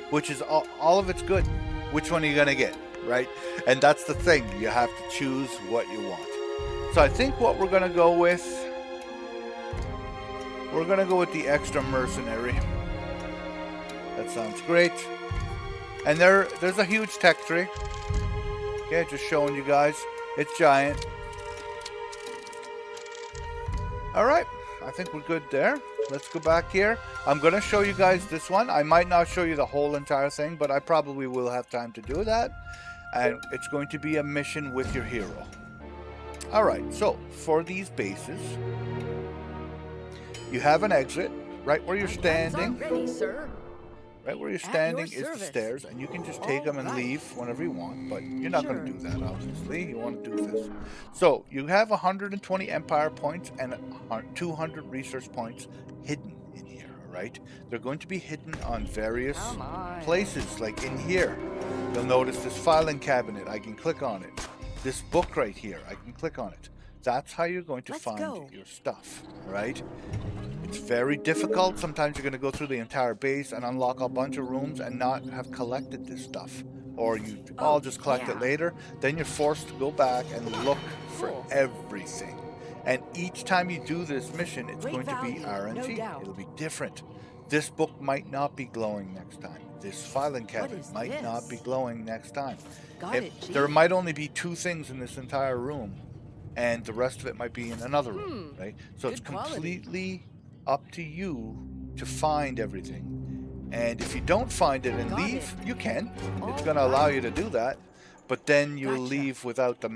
which is all of it's good. Which one are you gonna get, right? And that's the thing, you have to choose what you want. So I think what we're gonna go with, the extra mercenary. That sounds great. And there's a huge tech tree. Okay, just showing you guys. It's giant. Alright, I think we're good there. Let's go back here. I'm going to show you guys this one. I might not show you the whole entire thing, but I probably will have time to do that. And it's going to be a mission with your hero. Alright, so for these bases, you have an exit right where you're standing. Ready, sir. Right where you're standing is the stairs, and you can just take them and leave whenever you want, but you're not going to do that, obviously. You want to do this. So, you have 120 empire points and 200 research points hidden in here, alright? They're going to be hidden on various places, like in here. You'll notice this filing cabinet. I can click on it. This book right here, I can click on it. That's how you're going to find your stuff, alright? It's very difficult. Sometimes you're going to go through the entire base and unlock a bunch of rooms and not have collected this stuff. Or you all just collect it later. Then you're forced to go back and look for everything. And each time you do this mission, it's going to be RNG. It'll be different. This book might not be glowing next time. This filing cabinet might not be glowing next time. There might only be 2 things in this entire room. And the rest of it might be in another room, right? So it's completely up to you to find everything. And if you don't find it and leave, you can. It's going to allow you to do that. But then you'll leave without the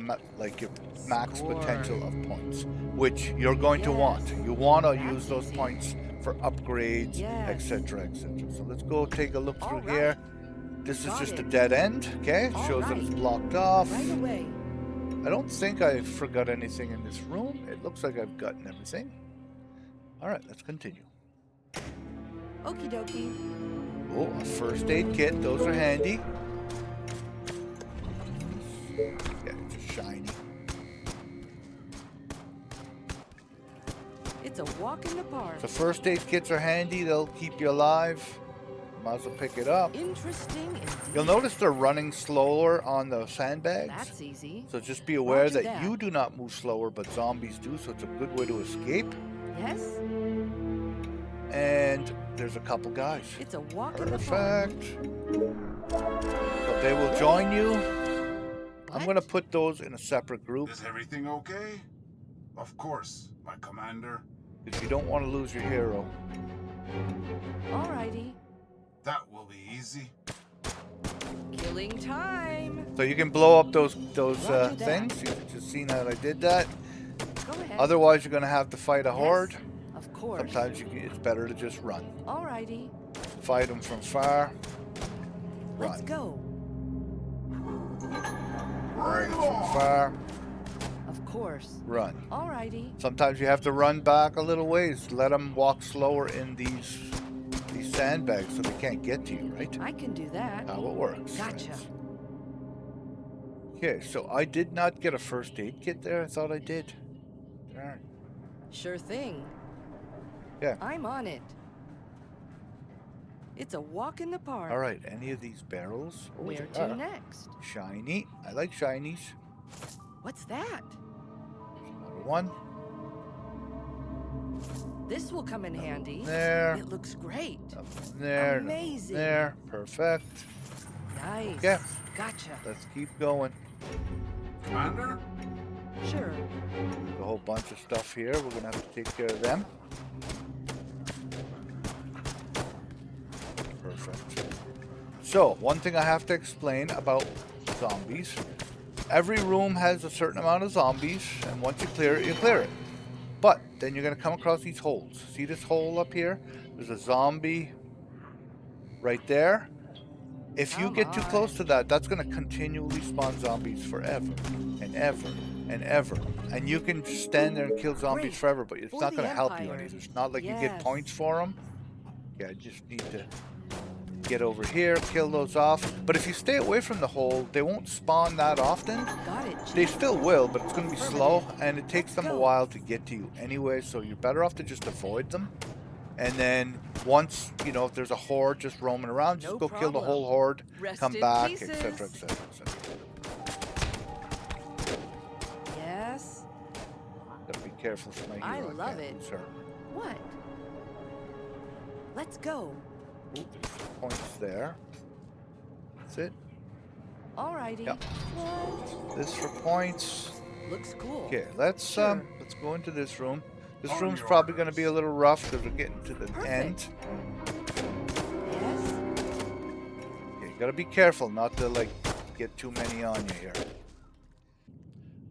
your max potential of points, which you're going to want. You want to use those points for upgrades, etc., etc. So let's go take a look through here. This is just a dead end, okay? It shows that it's blocked off. I don't think I forgot anything in this room. It looks like I've gotten everything. Alright, let's continue. Okie dokie. Oh, a first aid kit. Those are handy. Yeah, it's just shiny. It's a walk in the park. The first aid kits are handy. They'll keep you alive. Might as well pick it up. Interesting. You'll notice they're running slower on the sandbags. That's easy. So just be aware that you do not move slower, but zombies do. So it's a good way to escape. Yes. And there's a couple guys. It's a walk in the park. Perfect. But they will join you. I'm going to What? put those in a separate group Is everything okay? Of course, my commander. because you don't want to lose your hero. Alrighty. That will be easy. Killing time. So you can blow up those Roger that. things. You've just seen that I did that. Go ahead. Otherwise, you're going to have to fight a Yes, horde. Of course. Sometimes it's better to just run. Alrighty. Fight them from far. Let's Run. go. Right From on. far. Of course. Run. Alrighty. Sometimes you have to run back a little ways. Let them walk slower in these sandbags so they can't get to you, right? I can do that. How it works. Gotcha. friends. Okay, so I did not get a first aid kit there. I thought I did. Darn. Sure thing. Yeah. I'm on it. It's a walk in the park. All right. Any of these barrels? Oh, Where they to are. next? Shiny. I like shinies. What's that? Another one. This will come in handy. There. It looks great. There. Amazing. There. Perfect. Nice. Yeah. Gotcha. Let's keep going. Commander? Sure. There's a whole bunch of stuff here. We're gonna have to take care of them. Perfect. So, one thing I have to explain about zombies. Every room has a certain amount of zombies, and once you clear it, you clear it. But then you're gonna come across these holes. See this hole up here? There's a zombie right there. If you Oh get too my. close to that, that's gonna continually spawn zombies forever and ever and ever. And you can just stand there and kill zombies Great. forever, but it's For not the gonna help you Empire. any. It's not like you get Yes. points for them. Yeah, I just need to get over here, kill those off. But if you stay away from the hole, they won't spawn that often. Got it, They Chief. still will, but it's going to be slow, Affirmative. and it takes Let's them a go. while to get to you anyway, so you're better off to just avoid them. And then once, you know, if there's a horde just roaming around, just No go kill the problem. whole horde, Rest come in back, pieces. etc., etc., etc. Yes. Gotta be careful for my I hero. love can't it. lose her. What? Let's go. Ooh, there's points there. That's it. Alrighty. Yep. What? This for points. Looks cool. Okay, let's Sure. let's go into this room. This On room's your probably going to orders. be a little rough because we're getting to the Perfect. end. Yes. Okay, you gotta be careful not to like get too many on you here.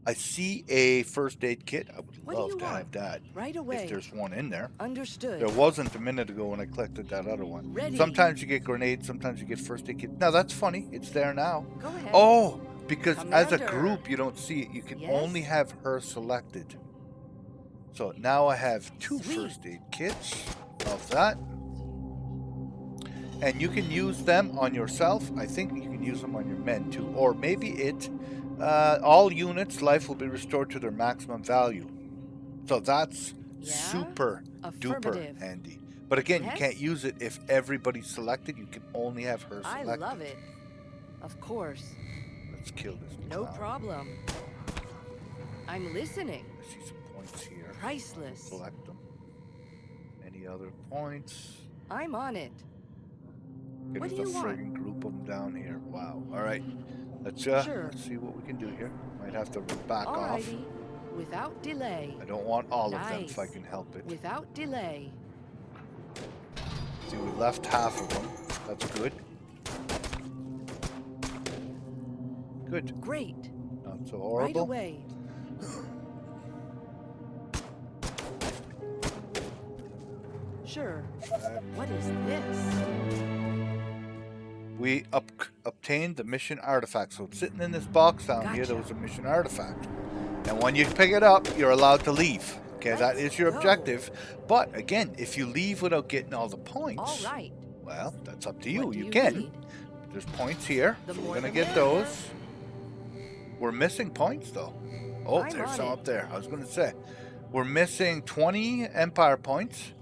I see a first aid kit. I would What do love you to want? have that. Right away. If there's one in there. Understood. There wasn't a minute ago when I collected that other one. Ready. Sometimes you get grenades, sometimes you get first aid kit. Now that's funny. It's there now. Go ahead. Oh, because as a Commander. group you don't see it. You can Yes? only have her selected. So now I have two Sweet. first aid kits of that. And you can use them on yourself. I think you can use them on your men too. Or maybe all units' life will be restored to their maximum value. So that's Yeah? super duper Affirmative. handy. But again, Yes? you can't use it if everybody's selected. You can only have her I selected. love it. Of course. Let's kill this No clown. problem. I'm listening. I see some points here. Priceless. Select them. Any other points? I'm on it. Okay, What do there's you a want? friggin' group of them down here. Wow. All right. Let's Sure. let's see what we can do here. Might have to back off. Alrighty. Without delay. I don't want all of them if I Nice. can help it. Without delay. See, we left half of them. That's good. Good. Great. Not so Right horrible. away. Sure. What is this? We obtained the mission artifact. So it's sitting in this box down here. There Gotcha. was a mission artifact. And when you pick it up, you're allowed to leave. Okay, that Let's is your go. objective. But again, if you leave without getting all the points, All right. well, that's up to you. What do You you can. need? There's points here. The So we're more gonna the get merrier. those. We're missing points though. Oh, I'm there's on some it. up there. I was gonna say. We're missing 20 Empire points.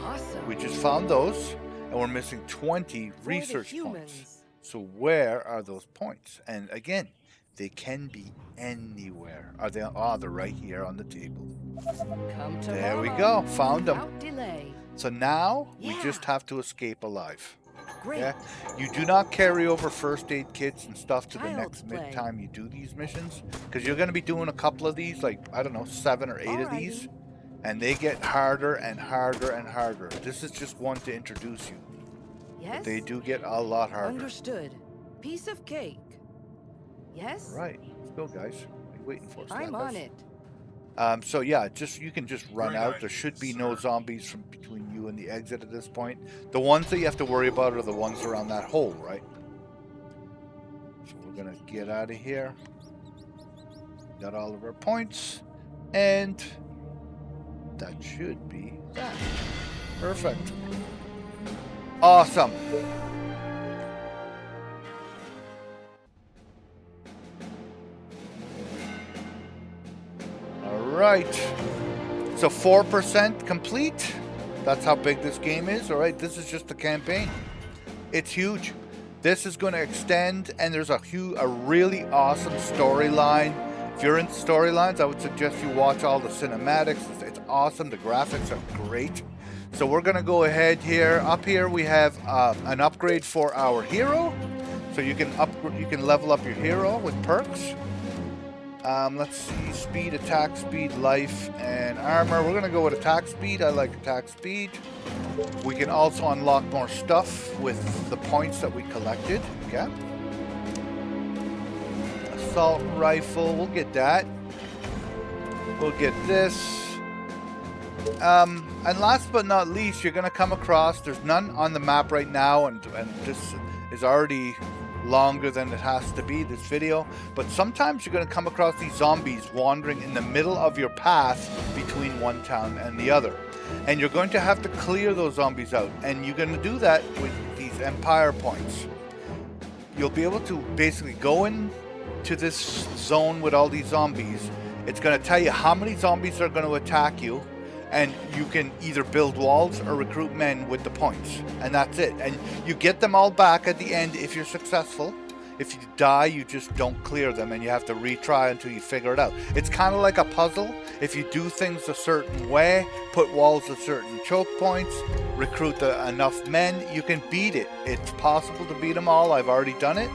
Awesome. We just found those. And we're missing 20 For the research humans. points. So where are those points? And again, they can be anywhere. Are they? Ah, they're right here on the table. Come to There we Mama go. Found them. Without delay. So now we Yeah. just have to escape alive. Great. Yeah. You do not carry over first aid kits and stuff to the Child's next play. time you do these missions, because you're going to be doing a couple of these, like I don't know, 7 or 8 of these, Alrighty. and they get harder and harder and harder. This is just one to introduce you. Yes? They do get a lot harder. Understood. Piece of cake. Yes? Right. Let's go, guys. What are you waiting for? I'm Stand on by. it. So yeah, you can just run Very out. nice, There should be no sir. zombies from between you and the exit at this point. The ones that you have to worry about are the ones around that hole, right? So we're gonna get out of here. Got all of our points, and that should be that. Perfect. Awesome. All right. So 4% complete. That's how big this game is. All right. This is just the campaign. It's huge. This is going to extend, and there's a really awesome storyline. If you're into storylines, I would suggest you watch all the cinematics. It's awesome. The graphics are great. So we're going to go ahead here. Up here we have an upgrade for our hero. So you can level up your hero with perks. Let's see, speed, attack speed, life, and armor. We're gonna go with attack speed. I like attack speed. We can also unlock more stuff with the points that we collected. Okay. Assault rifle, we'll get that. We'll get this. And last but not least, you're gonna come across, there's none on the map right now, and this is already longer than it has to be, this video, but sometimes you're going to come across these zombies wandering in the middle of your path between one town and the other, and you're going to have to clear those zombies out, and you're going to do that with these empire points. You'll be able to basically go in to this zone with all these zombies. It's going to tell you how many zombies are going to attack you, and you can either build walls or recruit men with the points, and that's it. And you get them all back at the end if you're successful. If you die, you just don't clear them, and you have to retry until you figure it out. It's kind of like a puzzle. If you do things a certain way, put walls at certain choke points, recruit enough men, you can beat it. It's possible to beat them all. I've already done it.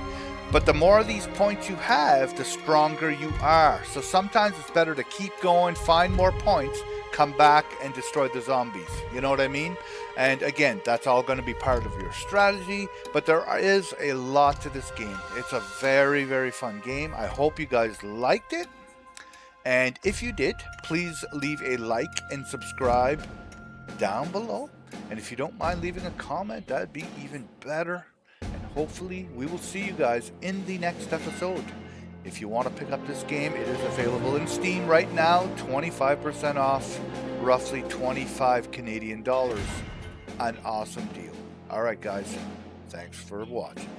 But the more of these points you have, the stronger you are. So sometimes it's better to keep going, find more points, come back and destroy the zombies. You know what I mean? And again, that's all going to be part of your strategy. But there is a lot to this game. It's a very, very fun game. I hope you guys liked it. And if you did, please leave a like and subscribe down below. And if you don't mind leaving a comment, that'd be even better. And hopefully we will see you guys in the next episode. If you want to pick up this game, it is available in Steam right now, 25% off, roughly 25 Canadian dollars. An awesome deal. All right, guys, thanks for watching.